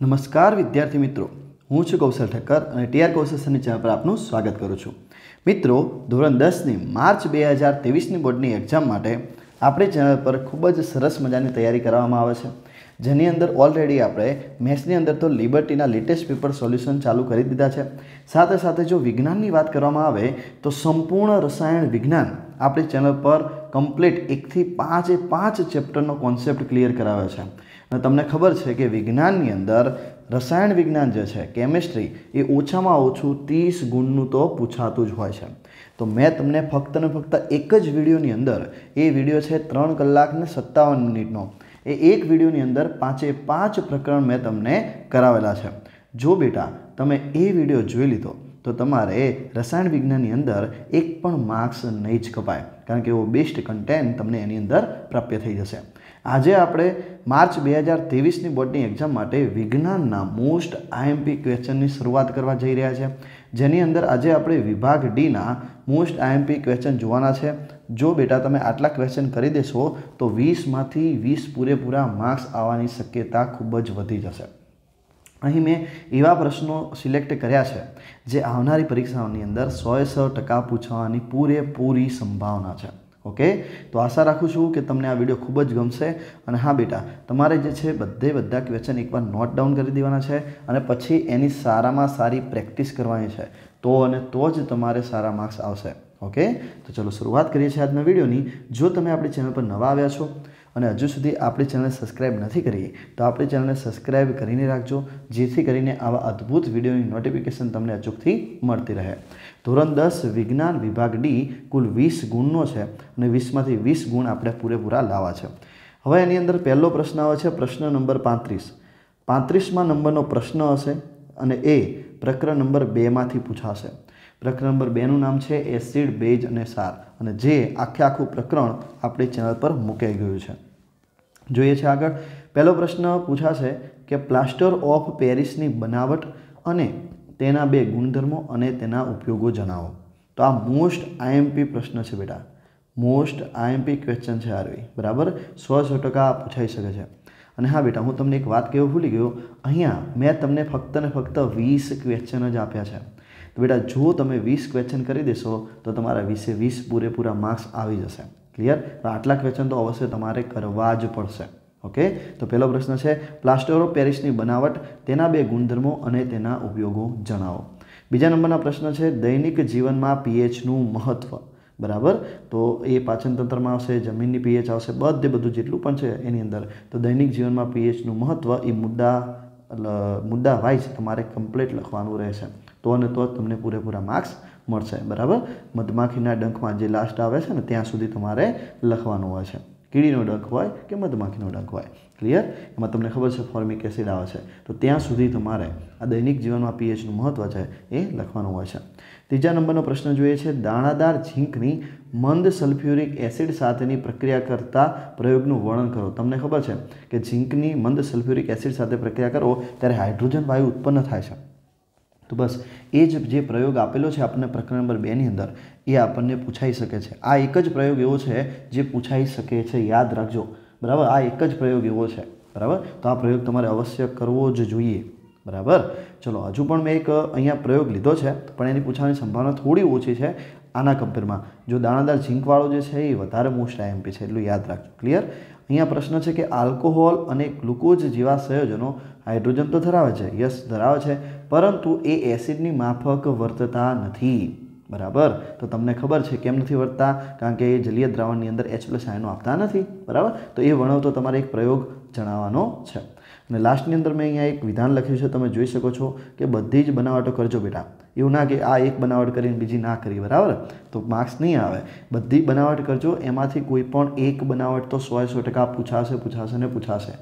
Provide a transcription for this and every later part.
નમસ્કાર વિદ્યાર્થી મિત્રો, હું છું કૌશલ ઠક્કર અને ટીઆર કૌશલ ચેનલ પર આપનું સ્વાગત કરું છું. મિત્રો, ધોરણ 10ની માર્ચ 2023ની બોર્ડની એક્ઝામ માટે આપણી ચેનલ પર ખૂબ જ સરસ મજાની તૈયારી કરવામાં આવે છે, જેની અંદર ઓલરેડી આપણે મેથ્સની અંદર તો લિબર્ટીના લેટેસ્ટ પેપર સોલ્યુશન ચાલુ કરી દીધા છે. સાથે સાથે જો વિજ્ઞાનની વાત કરવામાં આવે તો સંપૂર્ણ રસાયણ વિજ્ઞાન આપણી ચેનલ પર કમ્પ્લીટ 1 થી 5 ચેપ્ટરનો કોન્સેપ્ટ ક્લિયર કરાવે છે. અને તમને ખબર છે કે વિજ્ઞાનની અંદર રસાયણ વિજ્ઞાન જે છે, કેમિસ્ટ્રી, એ ઓછામાં ઓછું 30 ગુણનું તો પૂછાતું જ હોય છે. તો મેં તમને ફક્ત ને ફક્ત એક જ વિડીયોની અંદર, એ વિડીયો છે 3 કલાક ને 57 મિનિટનો, એ એક વિડીયોની અંદર 5 પ્રકરણ મેં તમને કરાવેલા છે. જો બેટા તમે એ વિડીયો જોઈ લીધો તો તમારે રસાયણ વિજ્ઞાનની અંદર એક પણ માર્ક્સ નહીં જ કપાય, કારણ કે એવો બેસ્ટ કન્ટેન્ટ તમને એની અંદર પ્રાપ્ય થઈ જશે. આજે આપણે માર્ચ 2023ની બોર્ડની એક્ઝામ માટે વિજ્ઞાનના મોસ્ટ આઈએમપી ક્વેશ્ચનની શરૂઆત કરવા જઈ રહ્યા છે, જેની અંદર આજે આપણે વિભાગ ડીના મોસ્ટ આઈએમપી ક્વેશ્ચન જોવાના છે. જો બેટા તમે આટલા ક્વેશ્ચન કરી દેશો તો 20માંથી 20 પૂરેપૂરા માર્ક્સ આવવાની શક્યતા ખૂબ જ વધી જશે. અહીં મેં એવા પ્રશ્નો સિલેક્ટ કર્યા છે જે આવનારી પરીક્ષાઓની અંદર 100% પૂછવાની પૂરેપૂરી સંભાવના છે. ઓકે, તો આશા રાખું છું કે તમને આ વિડીયો ખૂબ જ ગમશે. અને હા બેટા, તમારે જે છે બધા ક્વેશ્ચન એકવાર નોટ ડાઉન કરી દેવાના છે અને પછી એની સારામાં સારી પ્રેક્ટિસ કરવાની છે, તો જ તમારે સારા માર્ક્સ આવશે. ઓકે, તો ચલો શરૂઆત કરીએ છીએ આજના વિડીયોની. જો તમે આપણી ચેનલ પર નવા આવ્યા છો અને હજુ સુધી આપણી ચેનલને સબસ્ક્રાઇબ નથી કરી તો આપણી ચેનલને સબસ્ક્રાઇબ કરીને રાખજો, જેથી કરીને આવા અદ્ભુત વિડીયોની નોટિફિકેશન તમને અચૂકથી મળતી રહે. ધોરણ 10 વિજ્ઞાન વિભાગ ડી કુલ 20 ગુણનો છે અને 20માંથી 20 ગુણ આપણે પૂરેપૂરા લાવવા છે. હવે એની અંદર પહેલો પ્રશ્ન આવે છે, પ્રશ્ન નંબર 35. 35મા નંબરનો પ્રશ્ન હશે અને એ પ્રકરણ નંબર 2માંથી પૂછાશે. પ્રકરણ નંબર 2નું નામ છે એસિડ, બેઝ અને ક્ષાર, અને જે આખું પ્રકરણ આપણી ચેનલ પર મુકાઈ ગયું છે. જોઈએ છે આગળ. પહેલો પ્રશ્ન પૂછાશે કે પ્લાસ્ટર ઓફ પેરિસની બનાવટ અને તેના 2 ગુણધર્મો અને તેના ઉપયોગો જણાવો. તો આ મોસ્ટ આઈએમપી પ્રશ્ન છે બેટા, મોસ્ટ આઈએમપી ક્વેશ્ચન છે આરવી, બરાબર. 100% પૂછાઈ શકે છે. અને હા બેટા, હું તમને એક વાત કહેવું ભૂલી ગયો, અહીંયા મેં તમને ફક્ત ને ફક્ત 20 ક્વેશ્ચન જ આપ્યા છે. તો બેટા જો તમે 20 ક્વેશ્ચન કરી દેશો તો તમારા 20 પૂરેપૂરા માર્ક્સ આવી જશે. ક્લિયર? આટલા ક્વેશ્ચન તો અવશ્ય તમારે કરવા જ પડશે. ઓકે, તો પહેલો પ્રશ્ન છે પ્લાસ્ટર ઓફ પેરિસની બનાવટ, તેના 2 ગુણધર્મો અને તેના ઉપયોગો જણાવો. બીજા નંબરના પ્રશ્ન છે દૈનિક જીવનમાં પીએચનું મહત્વ, બરાબર. તો એ પાચન તંત્રમાં આવશે, જમીનની પીએચ આવશે, બધું જેટલું પણ છે એની અંદર. તો દૈનિક જીવનમાં પીએચનું મહત્વ એ મુદ્દા વાઇઝ તમારે કમ્પ્લીટ લખવાનું રહેશે, તો તમને પૂરેપૂરા માર્ક્સ મળશે, બરાબર. મધમાખીના ડંખમાં જે લાસ્ટ આવે છે ને ત્યાં સુધી તમારે લખવાનું હોય છે. કીડીનો ડંખ હોય કે મધમાખીનો ડંખ હોય, ક્લિયર? એમાં તમને ખબર છે ફોર્મિક એસિડ આવે છે, તો ત્યાં સુધી તમારે આ દૈનિક જીવનમાં પીએચનું મહત્વ છે એ લખવાનું હોય છે. ત્રીજા નંબરનો પ્રશ્ન જોઈએ છે દાણાદાર ઝીંકની મંદ સલ્ફ્યુરિક એસિડ સાથેની પ્રક્રિયા કરતા પ્રયોગનું વર્ણન કરો. તમને ખબર છે કે ઝીંકની મંદ સલ્ફ્યુરિક એસિડ સાથે પ્રક્રિયા કરો ત્યારે હાઇડ્રોજન વાયુ ઉત્પન્ન થાય છે. તો બસ એ જ જે પ્રયોગ આપેલો છે આપણને પ્રકરણ નંબર 2ની અંદર, એ આપણને પૂછાઈ શકે છે. આ એક જ પ્રયોગ એવો છે જે પૂછાઈ શકે છે, યાદ રાખજો, બરાબર. આ એક જ પ્રયોગ એવો છે, બરાબર. તો આ પ્રયોગ તમારે અવશ્ય કરવો જ જોઈએ, બરાબર. ચલો, હજુ પણ મેં એક અહીંયા પ્રયોગ લીધો છે, પણ એની પૂછવાની સંભાવના થોડી ઓછી છે આના કમ્પેરમાં. જો દાણાદાર ઝીંકવાળો જે છે એ વધારે મોસ્ટ આઈએમપી છે, એટલું યાદ રાખજો. ક્લિયર? અહીંયા પ્રશ્ન છે કે આલ્કોહોલ અને ગ્લુકોઝ જેવા સંયોજનો હાઇડ્રોજન તો ધરાવે છે, યસ ધરાવે છે, પરંતુ એ એસિડની માફક વર્તતા નથી, બરાબર. તો તમને ખબર છે કેમ નથી વર્તતા? કારણ કે એ જલીય દ્રાવણની અંદર H+ આયનો આપતા નથી, બરાબર. તો એ વર્ણવતો તમારે એક પ્રયોગ જણાવવાનો છે. અને લાસ્ટની અંદર મેં અહીંયા એક વિધાન લખ્યું છે, તમે જોઈ શકો છો કે બધી જ બનાવટો કરજો બેટા. એવું ના કે આ એક બનાવટ કરીને બીજી ના કરી, બરાબર, તો માર્ક્સ નહીં આવે. બધી બનાવટ કરજો, એમાંથી કોઈ પણ એક બનાવટ તો 100% પૂછાશે.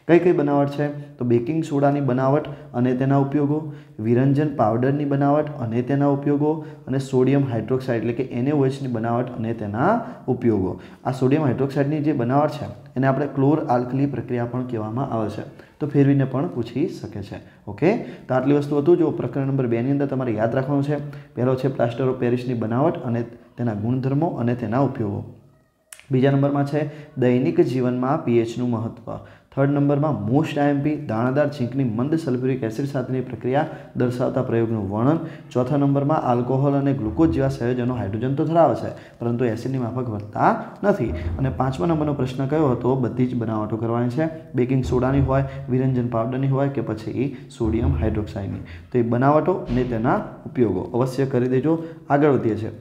કઈ બનાવટ છે? તો બેકિંગ સોડાની બનાવટ અને તેના ઉપયોગો, વિરંજન પાવડરની બનાવટ અને તેના ઉપયોગો, અને સોડિયમ હાઇડ્રોક્સાઇડ એટલે કે NaOHની બનાવટ અને તેના ઉપયોગો. આ સોડિયમ હાઇડ્રોક્સાઇડની જે બનાવટ છે એને આપણે ક્લોર આલ્કલી પ્રક્રિયા પણ કહેવામાં આવે છે, તો ફેરવીને પણ પૂછી શકે છે. ઓકે, તો આટલી વસ્તુ હતું. જો પ્રકરણ નંબર 2ની અંદર તમારે યાદ રાખવાનું છે, પહેલો છે પ્લાસ્ટર ઓફ પેરિસની બનાવટ અને તેના ગુણધર્મો અને તેના ઉપયોગો. બીજા નંબરમાં છે દૈનિક જીવનમાં પીએચનું મહત્વ. થર્ડ નંબરમાં મોસ્ટ આઈએમપી દાણાદાર ઝીંકની મંદ સલ્ફ્યુરિક એસિડ સાથેની પ્રક્રિયા દર્શાવતા પ્રયોગનું વર્ણન. ચોથા નંબરમાં આલ્કોહોલ અને ગ્લુકોઝ જેવા સંયોજનો હાઇડ્રોજન તો ધરાવે છે પરંતુ એસિડની માફક વર્તતા નથી. અને પાંચમા નંબરનો પ્રશ્ન કયો હતો? બધી જ બનાવટો કરવાની છે. બેકિંગ સોડાની હોય, વિરંજન પાવડરની હોય કે પછી સોડિયમ હાઇડ્રોક્સાઇડની. તો એ બનાવટો અને તેના ઉપયોગો અવશ્ય કરી દેજો. આગળ વધીએ છીએ.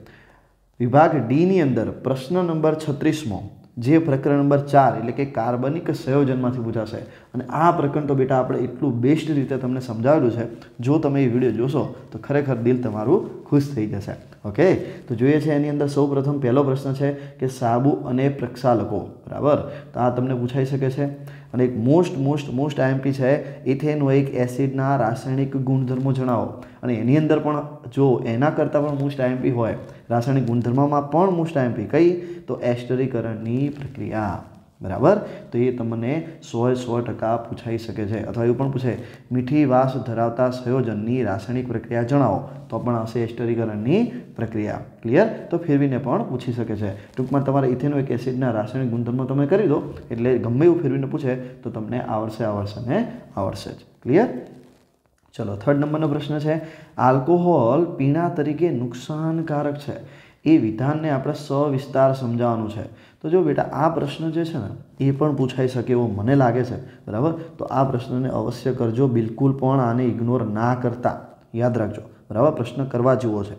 વિભાગ ડીની અંદર પ્રશ્ન નંબર 36મો જે પ્રકરણ નંબર 4 એટલે કે કાર્બનિક સંયોજનમાંથી પૂછાશે. અને આ પ્રકરણ તો બેટા આપણે એટલું બેસ્ટ રીતે તમને સમજાવેલું છે, જો તમે એ વિડીયો જોશો તો ખરેખર દિલ તમારું ખુશ થઈ જશે. ઓકે, તો જોઈએ છે એની અંદર સૌ પ્રથમ પહેલો પ્રશ્ન છે કે સાબુ અને પ્રક્ષાલકો. બરાબર, તો આ તમને પૂછાઈ શકે છે. અને એક મોસ્ટ આઈએમપી છે ઇથેનોઇક એસિડના રાસાયણિક ગુણધર્મો જણાવો. અને એની અંદર પણ જો એના કરતાં પણ મોસ્ટ આઈએમપી હોય, રાસાયણિક ગુણધર્મોમાં પણ મોસ્ટ આઈએમપી કઈ? તો એસ્ટરીકરણની પ્રક્રિયા. બરાબર, તો એ તમને 100% પૂછાઈ શકે છે. અથવા એવું પણ પૂછે મીઠી વાસ ધરાવતા સંયોજનની રાસાયણિક પ્રક્રિયા જણાવો, તો પણ આવશે એસ્ટરીકરણની પ્રક્રિયા. ક્લિયર? તો ફેરવીને પણ પૂછી શકે છે. ટૂંકમાં તમારે ઇથેનોઇક એસિડના રાસાયણિક ગુણધર્મો તમે કરી દો એટલે ગમે એવું ફેરવીને પૂછે તો તમને આવડશે જ. ક્લિયર? ચલો, થર્ડ નંબરનો પ્રશ્ન છે આલ્કોહોલ પીણા તરીકે નુકસાનકારક છે એ વિધાનને આપણે સવિસ્તાર સમજાવવાનું છે. તો જો બેટા આ પ્રશ્ન જે છે ને એ પણ પૂછાઈ શકે એવો મને લાગે છે. બરાબર, તો આ પ્રશ્નને અવશ્ય કરજો. બિલકુલ પણ આને ઇગ્નોર ના કરતા, યાદ રાખજો. બરાબર, પ્રશ્ન કરવા જેવો છે.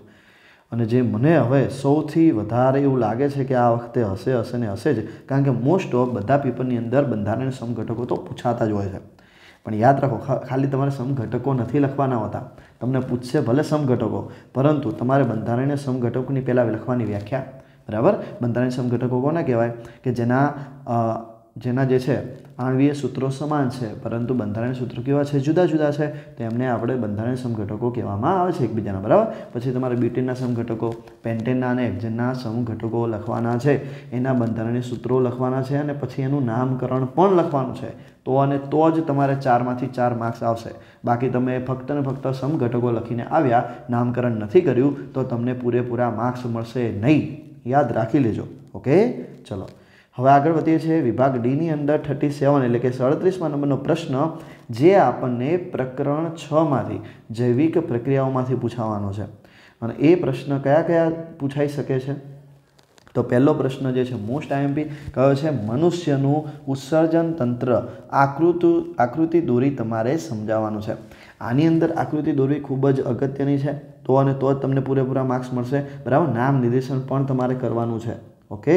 અને જે મને હવે સૌથી વધારે એવું લાગે છે કે આ વખતે હશે જ, કારણ કે મોસ્ટ ઓફ બધા પેપરની અંદર બંધારણીય સમઘટકો તો પૂછાતા જ હોય છે. પણ યાદ રાખો, ખાલી તમારે સમઘટકો નથી લખવાના હોતા. તમને પૂછશે ભલે સમઘટકો, પરંતુ તમારે બંધારણીય સમઘટકોની પહેલાં લખવાની વ્યાખ્યા. બરાબર, બંધારણીય સમઘટકો કોને કહેવાય? કે જેના જે છે આણ્વીય સૂત્રો સમાન છે પરંતુ બંધારણીય સૂત્રો કેવા છે? જુદા જુદા છે. તો એમને આપણે બંધારણીય સમઘટકો કહેવામાં આવે છે એકબીજાના. બરાબર, પછી તમારે બ્યુટેનના સમઘટકો, પેન્ટેનના અને હેક્ઝેનના સમઘટકો લખવાના છે, એના બંધારણીય સૂત્રો લખવાના છે અને પછી એનું નામકરણ પણ લખવાનું છે. તો જ તમારે 4માંથી 4 માર્ક્સ આવશે. બાકી તમે ફક્ત ને ફક્ત સમઘટકો લખીને આવ્યા, નામકરણ નથી કર્યું, તો તમને પૂરેપૂરા માર્ક્સ મળશે નહીં. યાદ રાખી લેજો. ઓકે, ચલો હવે આગળ વધીએ છીએ. વિભાગ ડીની અંદર 37 એટલે કે 37મા નંબરનો પ્રશ્ન જે આપણને પ્રકરણ 6માંથી જૈવિક પ્રક્રિયાઓમાંથી પૂછાવાનો છે. અને એ પ્રશ્ન કયા પૂછાઈ શકે છે? તો પહેલો પ્રશ્ન જે છે મોસ્ટ આઈએમપી કયો છે? મનુષ્યનું ઉત્સર્જન તંત્ર આકૃતિ દોરી તમારે સમજાવવાનું છે. આની અંદર આકૃતિ દોરવી ખૂબ જ અગત્યની છે. તો જ તમને પૂરેપૂરા માર્ક્સ મળશે. બરાબર, નામ નિર્દેશન પણ તમારે કરવાનું છે. ઓકે,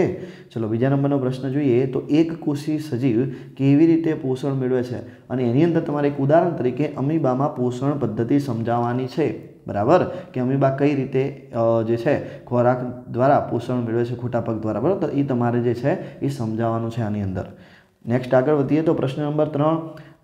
ચલો બીજા નંબરનો પ્રશ્ન જોઈએ. તો એક કોષી સજીવ કેવી રીતે પોષણ મેળવે છે? અને એની અંદર તમારે એક ઉદાહરણ તરીકે અમીબામાં પોષણ પદ્ધતિ સમજાવવાની છે. બરાબર, કે અમીબા કઈ રીતે જે છે ખોરાક દ્વારા પોષણ મેળવે છે, ખોટા પગ દ્વારા. બરાબર, તો એ તમારે જે છે એ સમજાવવાનું છે આની અંદર. નેક્સ્ટ આગળ વધીએ તો પ્રશ્ન નંબર 3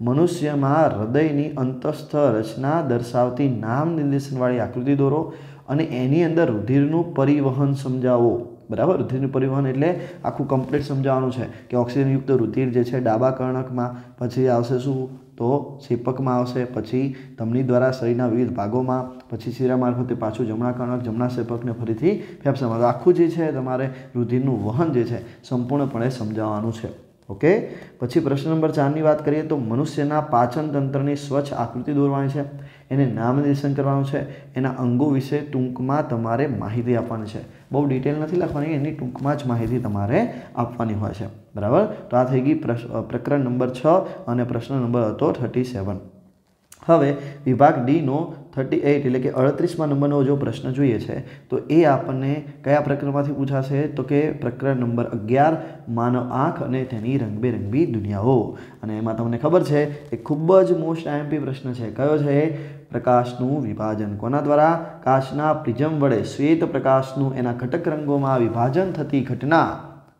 મનુષ્યમાં હૃદયની અંતસ્થ રચના દર્શાવતી નામ નિર્દેશનવાળી આકૃતિ દોરો અને એની અંદર રુધિરનું પરિવહન સમજાવો. બરાબર, રુધિરનું પરિવહન એટલે આખું કમ્પ્લીટ સમજાવવાનું છે કે ઓક્સિજનયુક્ત રુધિર જે છે ડાબા કર્ણકમાં, પછી આવશે શું? તો ક્ષેપકમાં આવશે, પછી ધમની દ્વારા શરીરના વિવિધ ભાગોમાં, પછી શિરા મારફતે પાછું જમણા કર્ણક, જમણા ક્ષેપકને ફરીથી ફેફસામાં. આખું જે છે તમારે રુધિરનું વહન જે છે સંપૂર્ણપણે સમજાવવાનું છે. ઓકે, પછી પ્રશ્ન નંબર 4ની વાત કરીએ તો મનુષ્યના પાચન તંત્રની સ્વચ્છ આકૃતિ દોરવાની છે, એને નામ નિર્દેશન કરવાનું છે, એના અંગો વિશે ટૂંકમાં તમારે માહિતી આપવાની છે. બહુ ડિટેલ નથી લખવાની, એની ટૂંકમાં જ માહિતી તમારે આપવાની હોય છે. બરાબર, તો આ થઈ ગઈ પ્રકરણ નંબર 6 અને પ્રશ્ન નંબર હતો 37. હવે વિભાગ ડીનો 38 એટલે કે 38મા નંબરનો જો પ્રશ્ન જોઈએ છે તો એ આપણને કયા પ્રકરણમાંથી પૂછાશે? તો કે પ્રકરણ નંબર 11 માનવ આંખ અને તેની રંગબેરંગી દુનિયાઓ. અને એમાં તમને ખબર છે એ ખૂબ જ મોસ્ટ આઈએમપી પ્રશ્ન છે. કયો છે? પ્રકાશનું વિભાજન. કોના દ્વારા? કાચના પ્રિઝમ વડે શ્વેત પ્રકાશનું એના ઘટક રંગોમાં વિભાજન થતી ઘટના.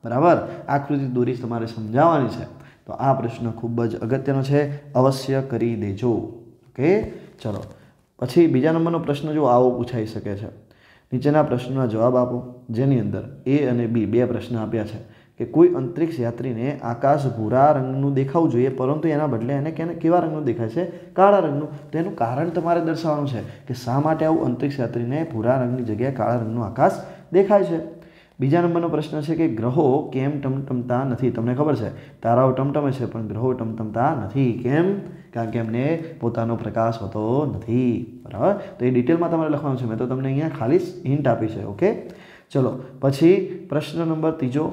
બરાબર, આકૃતિ દોરી તમારે સમજાવવાની છે. તો આ પ્રશ્ન ખૂબ જ અગત્યનો છે, અવશ્ય કરી દેજો. ઓકે, ચલો પછી બીજા નંબરનો પ્રશ્ન જો આવો પૂછાઈ શકે છે. નીચેના પ્રશ્નોના જવાબ આપો, જેની અંદર A અને B બે પ્રશ્ન આપ્યા છે કે કોઈ અંતરિક્ષ યાત્રીને આકાશ ભૂરા રંગનું દેખાવું જોઈએ પરંતુ એના બદલે એને કેવા રંગનું દેખાય છે? કાળા રંગનું. તો એનું કારણ તમારે દર્શાવવાનું છે કે શા માટે આવું અંતરિક્ષ યાત્રીને ભૂરા રંગની જગ્યાએ કાળા રંગનું આકાશ દેખાય છે. બીજા નંબરનો પ્રશ્ન છે કે ગ્રહો કેમ ટમટમતા નથી? તમને ખબર છે તારાઓ ટમટમે છે પણ ગ્રહો ટમટમતા નથી. કેમ? કારણ કે એમને પોતાનો પ્રકાશ હોતો નથી. બરાબર, તો એ ડિટેલમાં તમારે લખવાનું છે. મેં તો તમને અહીંયા ખાલી હિન્ટ આપી છે. ઓકે, ચલો પછી પ્રશ્ન નંબર ત્રીજો,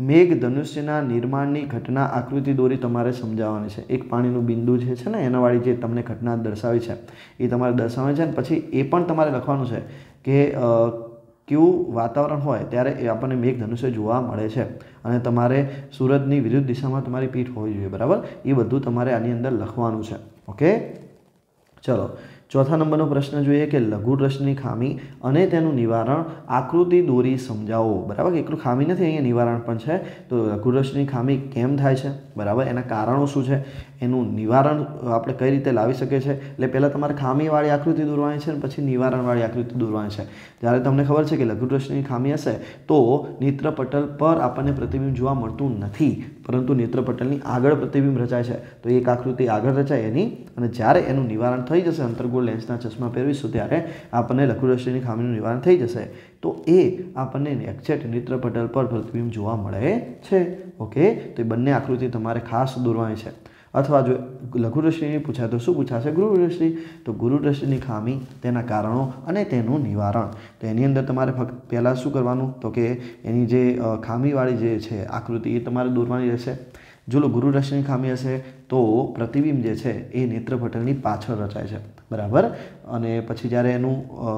મેઘધનુષ્યના નિર્માણની ઘટના આકૃતિ દોરી તમારે સમજાવવાની છે. એક પાણીનું બિંદુ જે છે ને એનાવાળી જે તમને ઘટના દર્શાવી છે એ તમારે દર્શાવવાની છે. અને પછી એ પણ તમારે લખવાનું છે કે કેવું વાતાવરણ હોય ત્યારે એ આપણને મેઘધનુષ્ય જોવા મળે છે. અને તમારે સૂરજની વિરુદ્ધ દિશામાં તમારી પીઠ હોવી જોઈએ. બરાબર, એ બધું તમારે આની અંદર લખવાનું છે. ઓકે, ચલો ચોથા નંબરનો પ્રશ્ન જોઈએ કે લઘુરસની ખામી અને તેનું નિવારણ આકૃતિ દોરી સમજાવો. બરાબર, એકલું ખામી નથી, અહીંયા નિવારણ પણ છે. તો લઘુરસની ખામી કેમ થાય છે? બરાબર, એના કારણો શું છે? એનું નિવારણ આપણે કઈ રીતે લાવી શકીએ છીએ? એટલે પહેલાં તમારે ખામીવાળી આકૃતિ દોરવાની છે અને પછી નિવારણવાળી આકૃતિ દોરવાની છે. જ્યારે તમને ખબર છે કે લઘુરસની ખામી હશે તો નેત્રપટલ પર આપણને પ્રતિબિંબ જોવા મળતું નથી, પરંતુ નેત્રપટલની આગળ પ્રતિબિંબ રચાય છે. તો એક આકૃતિ આગળ રચાય એની, અને જ્યારે એનું નિવારણ થઈ જશે, અંતર્ગોળ લેન્સના ચશ્મા પહેરવીશું ત્યારે આપણને લઘુરસની ખામીનું નિવારણ થઈ જશે. તો એ આપણને એક્ઝેક્ટ નેત્રપટલ પર પ્રતિબિંબ જોવા મળે છે. ઓકે, તો એ બંને આકૃતિ તમારે ખાસ દોરવાની છે. અથવા જો લઘુરશ્મિની પૂછાય તો શું પૂછાશે? ગુરુરશ્મિ. તો ગુરુરશ્મિની ખામી, તેના કારણો અને તેનું નિવારણ. તો એની અંદર તમારે ફક્ત પહેલાં શું કરવાનું તો કે એની જે ખામીવાળી જે છે આકૃતિ એ તમારે દોરવાની રહેશે. જો ગુરુરશ્મિની ખામી હશે તો પ્રતિબિંબ જે છે એ નેત્રપટલની પાછળ રચાય છે. બરાબર, અને પછી જ્યારે એનું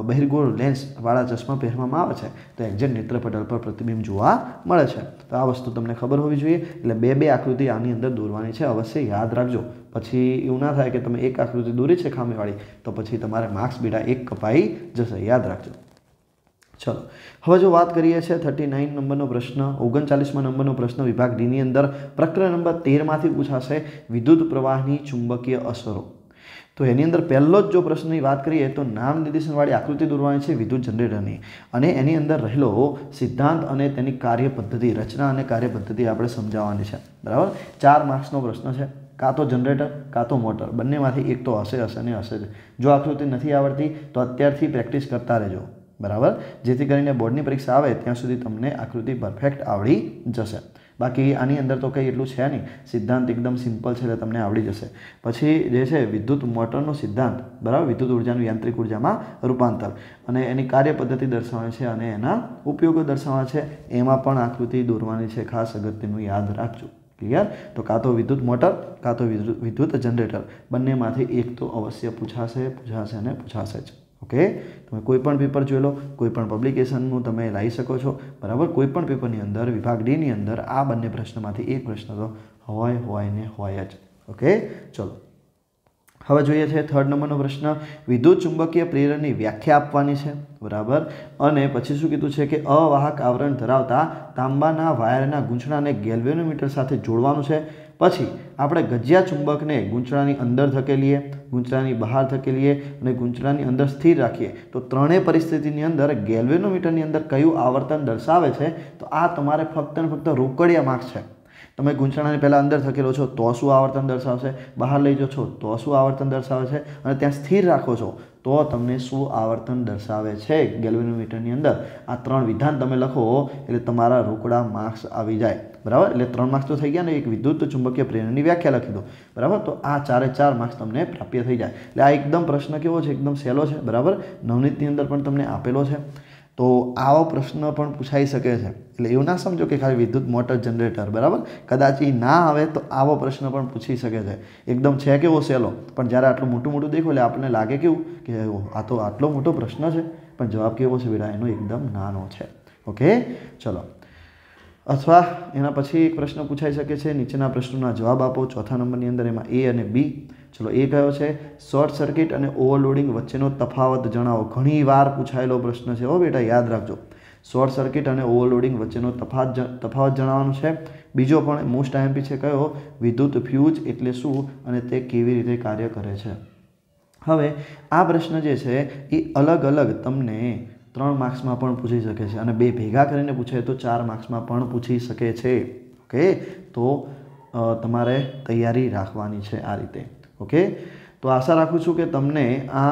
બહિર્ગોળ લેન્સવાળા ચશ્મા પહેરવામાં આવે છે તો એક્ઝેક્ટ નેત્રપટલ પર પ્રતિબિંબ જોવા મળે છે. તો આ વસ્તુ તમને ખબર હોવી જોઈએ. એટલે બે આકૃતિ આની અંદર દોરવાની છે, અવશ્ય યાદ રાખજો. પછી એવું ના થાય કે તમે એક આકૃતિ દોરી છે ખામીવાળી તો પછી તમારે માર્ક્સ બેટા 1 કપાઈ જશે. યાદ રાખજો. ચલો હવે જો વાત કરીએ છીએ 39 નંબરનો પ્રશ્ન, 39મા નંબરનો પ્રશ્ન વિભાગ ડીની અંદર પ્રકરણ નંબર 13માંથી પૂછાશે વિદ્યુત પ્રવાહની ચુંબકીય અસરો. તો એની અંદર પહેલો જ જો પ્રશ્નની વાત કરીએ તો નામ નિર્દેશનવાળી આકૃતિ દોરવાની છે વિદ્યુત જનરેટરની, અને એની અંદર રહેલો સિદ્ધાંત અને તેની કાર્યપદ્ધતિ, રચના અને કાર્યપદ્ધતિ આપણે સમજાવવાની છે. બરાબર, 4 માર્ક્સનો પ્રશ્ન છે. કાં તો જનરેટર કાં તો મોટર, બંનેમાંથી એક તો હશે ને હશે જ. જો આકૃતિ નથી આવડતી તો અત્યારથી પ્રેક્ટિસ કરતા રહેજો. બરાબર, જેથી કરીને બોર્ડની પરીક્ષા આવે ત્યાં સુધી તમને આકૃતિ પરફેક્ટ આવડી જશે. બાકી આની અંદર તો કંઈ એટલું છે નહીં, સિદ્ધાંત એકદમ સિમ્પલ છે એટલે તમને આવડી જશે. પછી જે છે વિદ્યુત મોટરનો સિદ્ધાંત, બરાબર, વિદ્યુત ઉર્જાનું યાંત્રિક ઉર્જામાં રૂપાંતર, અને એની કાર્યપદ્ધતિ દર્શાવવાની છે અને એના ઉપયોગો દર્શાવવા છે. એમાં પણ આકૃતિ દોરવાની છે, ખાસ અગત્યનું યાદ રાખજો. ક્લિયર? તો કાં તો વિદ્યુત મોટર કાં તો વિદ્યુત જનરેટર, બંનેમાંથી એક તો અવશ્ય પૂછાશે અને પૂછાશે જ. ઓકે, તમે કોઈ પણ પેપર જોઈ લો, કોઈ પણ પબ્લિકેશનનું તમે લાવી શકો છો. બરાબર, કોઈ પણ પેપરની અંદર વિભાગ ડીની અંદર આ બંને પ્રશ્નમાંથી એક પ્રશ્ન તો હોય જ. ઓકે, ચલો હવે જોઈએ છે 3rd નંબરનો પ્રશ્ન, વિદ્યુત ચુંબકીય પ્રેરણની વ્યાખ્યા આપવાની છે. બરાબર, અને પછી શું કીધું છે કે અવાહક આવરણ ધરાવતા તાંબાના વાયરના ગૂંચળાને ગેલ્વેનોમીટર સાથે જોડવાનું છે. પછી આપણે ગજિયા ચુંબકને ગૂંચળાની અંદર ધકેલીએ, ગૂંચળાની બહાર ધકેલીએ અને ગૂંચળાની અંદર સ્થિર રાખીએ તો ત્રણેય પરિસ્થિતિની અંદર ગેલ્વેનોમીટરની અંદર કયું આવર્તન દર્શાવે છે? તો આ તમારે ફક્ત ને ફક્ત રોકડિયા માર્ક્સ છે. તમે ગૂંચળાને પહેલાં અંદર ધકેલો છો તો શું આવર્તન દર્શાવશે, બહાર લઈ જાઓ છો તો શું આવર્તન દર્શાવે છે, અને ત્યાં સ્થિર રાખો છો તો તમને શું આવર્તન દર્શાવે છે ગેલ્વેનોમીટરની અંદર. આ 3 વિધાન તમે લખો એટલે તમારા રોકડા માર્ક્સ આવી જાય. બરાબર, એટલે 3 માર્ક્સ તો થઈ ગયા ને. એક વિદ્યુત ચુંબકીય પ્રેરણની વ્યાખ્યા લખી દો. બરાબર, તો આ 4 માર્ક્સ તમને પ્રાપ્ય થઈ જાય. એટલે આ એકદમ પ્રશ્ન કેવો છે? એકદમ સહેલો છે. બરાબર, નવનીતની અંદર પણ તમને આપેલો છે. તો આવો પ્રશ્ન પણ પૂછાઈ શકે છે. એટલે એવું ના સમજો કે ખાલી વિદ્યુત મોટર જનરેટર. બરાબર, કદાચ એ ના આવે તો આવો પ્રશ્ન પણ પૂછી શકે છે. એકદમ છે કેવો સહેલો, પણ જ્યારે આટલું મોટું દેખો એટલે આપણને લાગે કેવું કે આ તો આટલો મોટો પ્રશ્ન છે, પણ જવાબ કેવો છે બેટા? એનો એકદમ નાનો છે. ઓકે, ચલો. અથવા એના પછી એક પ્રશ્ન પૂછાઈ શકે છે, નીચેના પ્રશ્નોના જવાબ આપો. 4થા નંબરની અંદર એમાં A અને B. ચલો, એ કયો છે? શોર્ટ સર્કિટ અને ઓવરલોડિંગ વચ્ચેનો તફાવત જણાવો. ઘણી વાર પૂછાયેલો પ્રશ્ન છે હો બેટા, યાદ રાખજો. શોર્ટ સર્કિટ અને ઓવરલોડિંગ વચ્ચેનો તફાવત જણાવવાનો છે. બીજો પણ મોસ્ટ IMP છે, કયો? વિદ્યુત ફ્યુઝ એટલે શું અને તે કેવી રીતે કાર્ય કરે છે. હવે આ પ્રશ્ન જે છે એ અલગ અલગ તમને 3 માર્ક્સમાં પણ પૂછી શકે છે, અને 2 ભેગા કરીને પૂછે તો 4 માર્ક્સમાં પણ પૂછી શકે છે. ઓકે, તો તમારે તૈયારી રાખવાની છે આ રીતે. ઓકે, તો આશા રાખું છું કે તમને આ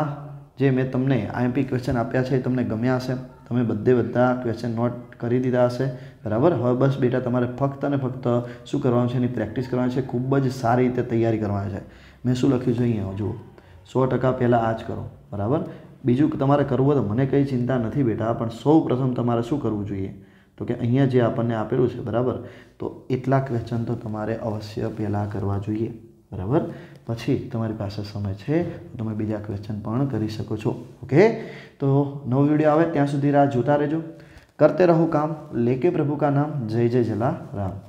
જે મેં તમને IMP ક્વેશ્ચન આપ્યા છે એ તમને ગમ્યા હશે. તમે બધા ક્વેશ્ચન નોટ કરી દીધા હશે, બરાબર. હવે બસ બેટા તમારે ફક્ત અને ફક્ત શું કરવાનું છે, એની પ્રેક્ટિસ કરવાની છે, ખૂબ જ સારી રીતે તૈયારી કરવાની છે. મેં શું લખ્યું છે અહીંયા જુઓ, 100% પહેલાં આ જ કરો, બરાબર. બીજું તમારે કરવું હોય તો મને કંઈ ચિંતા નથી બેટા, પણ સૌ પ્રથમ તમારે શું કરવું જોઈએ તો કે અહીંયા જે આપણને આપેલું છે, બરાબર, તો એટલા ક્વેશ્ચન તો તમારે અવશ્ય પહેલાં કરવા જોઈએ, બરાબર. પછી તમારી પાસે સમય છે તો તમે બીજા ક્વેશ્ચન પણ કરી શકો છો. ઓકે, તો નવો વિડીયો આવે ત્યાં સુધી રાહ જોતા રહેજો. કરતે રહો કામ, લેકે પ્રભુ કા નામ. જય જય જલારામ.